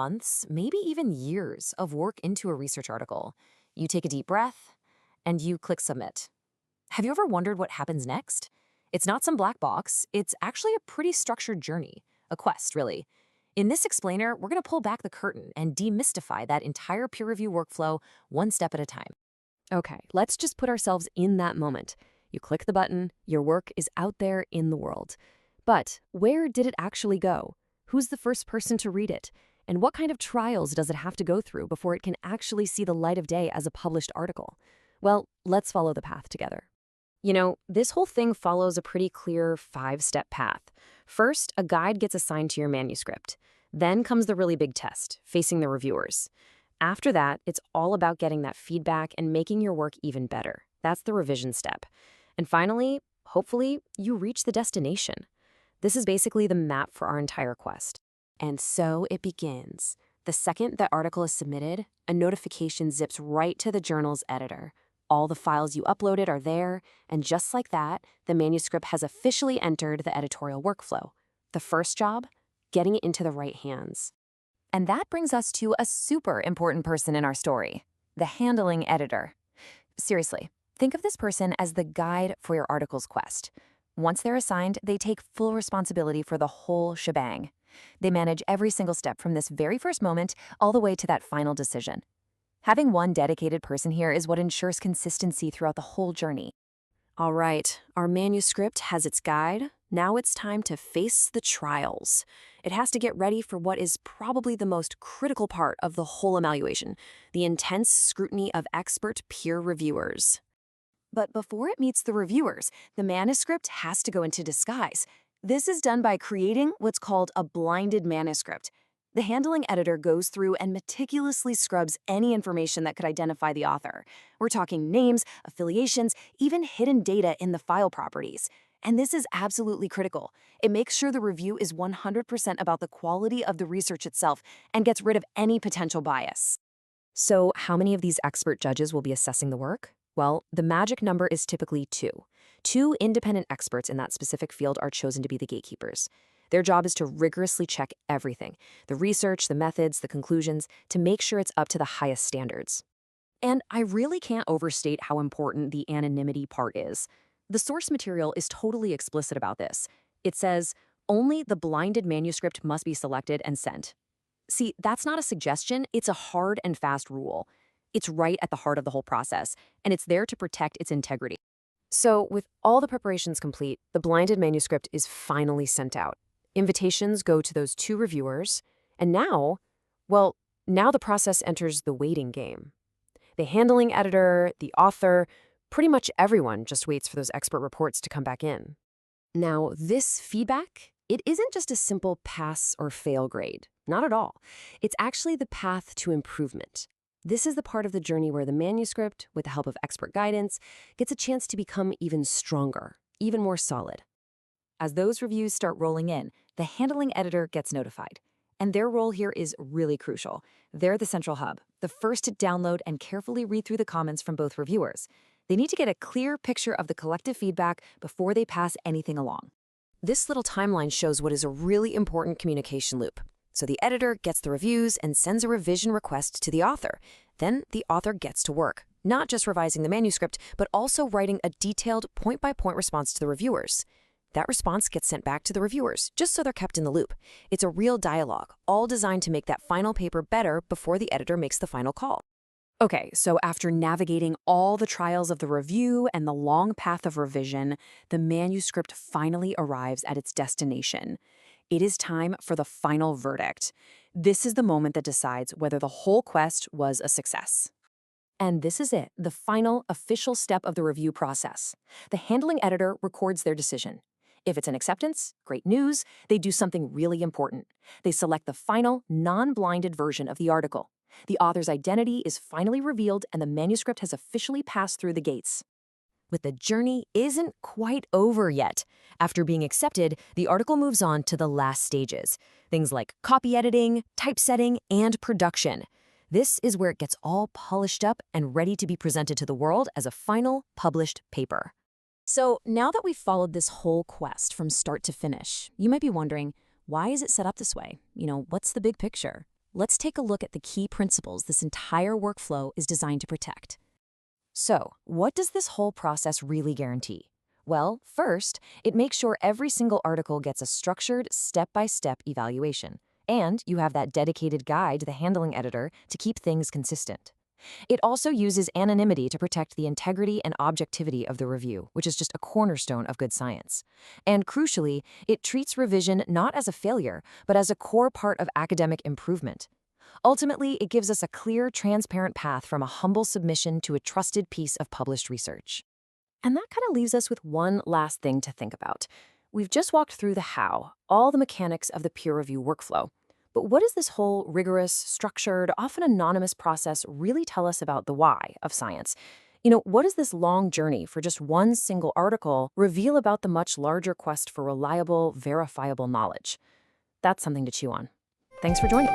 months, maybe even years of work into a research article. You take a deep breath and you click submit. Have you ever wondered what happens next? It's not some black box, it's actually a pretty structured journey, a quest, really. In this explainer, we're going to pull back the curtain and demystify that entire peer review workflow one step at a time. Okay, let's just put ourselves in that moment. You click the button, your work is out there in the world. But where did it actually go? Who's the first person to read it? And what kind of trials does it have to go through before it can actually see the light of day as a published article? Well, let's follow the path together. This whole thing follows a pretty clear 5-step path. First, a guide gets assigned to your manuscript. Then comes the really big test, facing the reviewers. After that, it's all about getting that feedback and making your work even better. That's the revision step. And finally, hopefully, you reach the destination. This is basically the map for our entire quest. And so it begins. The second that article is submitted, a notification zips right to the journal's editor. All the files you uploaded are there, and just like that, the manuscript has officially entered the editorial workflow. The first job? Getting it into the right hands. And that brings us to a super important person in our story, the handling editor. Seriously, think of this person as the guide for your article's quest. Once they're assigned, they take full responsibility for the whole shebang. They manage every single step from this very first moment all the way to that final decision. Having one dedicated person here is what ensures consistency throughout the whole journey. All right, our manuscript has its guide. Now it's time to face the trials. It has to get ready for what is probably the most critical part of the whole evaluation, the intense scrutiny of expert peer reviewers. But before it meets the reviewers, the manuscript has to go into disguise. This is done by creating what's called a blinded manuscript. The handling editor goes through and meticulously scrubs any information that could identify the author. We're talking names, affiliations, even hidden data in the file properties. And this is absolutely critical. It makes sure the review is 100% about the quality of the research itself and gets rid of any potential bias. So, how many of these expert judges will be assessing the work? Well, the magic number is typically 2. 2 independent experts in that specific field are chosen to be the gatekeepers. Their job is to rigorously check everything, the research, the methods, the conclusions, to make sure it's up to the highest standards. And I really can't overstate how important the anonymity part is. The source material is totally explicit about this. It says, only the blinded manuscript must be selected and sent. See, that's not a suggestion, it's a hard and fast rule. It's right at the heart of the whole process, and it's there to protect its integrity. So, with all the preparations complete, the blinded manuscript is finally sent out. Invitations go to those 2 reviewers, and now the process enters the waiting game. The handling editor, the author, pretty much everyone just waits for those expert reports to come back in. Now, this feedback, it isn't just a simple pass or fail grade. Not at all. It's actually the path to improvement. This is the part of the journey where the manuscript, with the help of expert guidance, gets a chance to become even stronger, even more solid. As those reviews start rolling in, the handling editor gets notified. And their role here is really crucial. They're the central hub, the first to download and carefully read through the comments from both reviewers. They need to get a clear picture of the collective feedback before they pass anything along. This little timeline shows what is a really important communication loop. So the editor gets the reviews and sends a revision request to the author. Then the author gets to work, not just revising the manuscript, but also writing a detailed point-by-point response to the reviewers. That response gets sent back to the reviewers, just so they're kept in the loop. It's a real dialogue, all designed to make that final paper better before the editor makes the final call. Okay, so after navigating all the trials of the review and the long path of revision, the manuscript finally arrives at its destination. It is time for the final verdict. This is the moment that decides whether the whole quest was a success. And this is it, the final official step of the review process. The handling editor records their decision. If it's an acceptance, great news, they do something really important. They select the final, non-blinded version of the article. The author's identity is finally revealed and the manuscript has officially passed through the gates. But the journey isn't quite over yet. After being accepted, the article moves on to the last stages. Things like copy editing, typesetting, and production. This is where it gets all polished up and ready to be presented to the world as a final, published paper. So now that we've followed this whole quest from start to finish, you might be wondering, why is it set up this way? What's the big picture? Let's take a look at the key principles this entire workflow is designed to protect. So, what does this whole process really guarantee? Well, first, it makes sure every single article gets a structured, step-by-step evaluation, and you have that dedicated guide to the handling editor to keep things consistent. It also uses anonymity to protect the integrity and objectivity of the review, which is just a cornerstone of good science. And crucially, it treats revision not as a failure, but as a core part of academic improvement. Ultimately, it gives us a clear, transparent path from a humble submission to a trusted piece of published research. And that kind of leaves us with one last thing to think about. We've just walked through the how, all the mechanics of the peer review workflow. But what does this whole rigorous, structured, often anonymous process really tell us about the why of science? What does this long journey for just one single article reveal about the much larger quest for reliable, verifiable knowledge? That's something to chew on. Thanks for joining.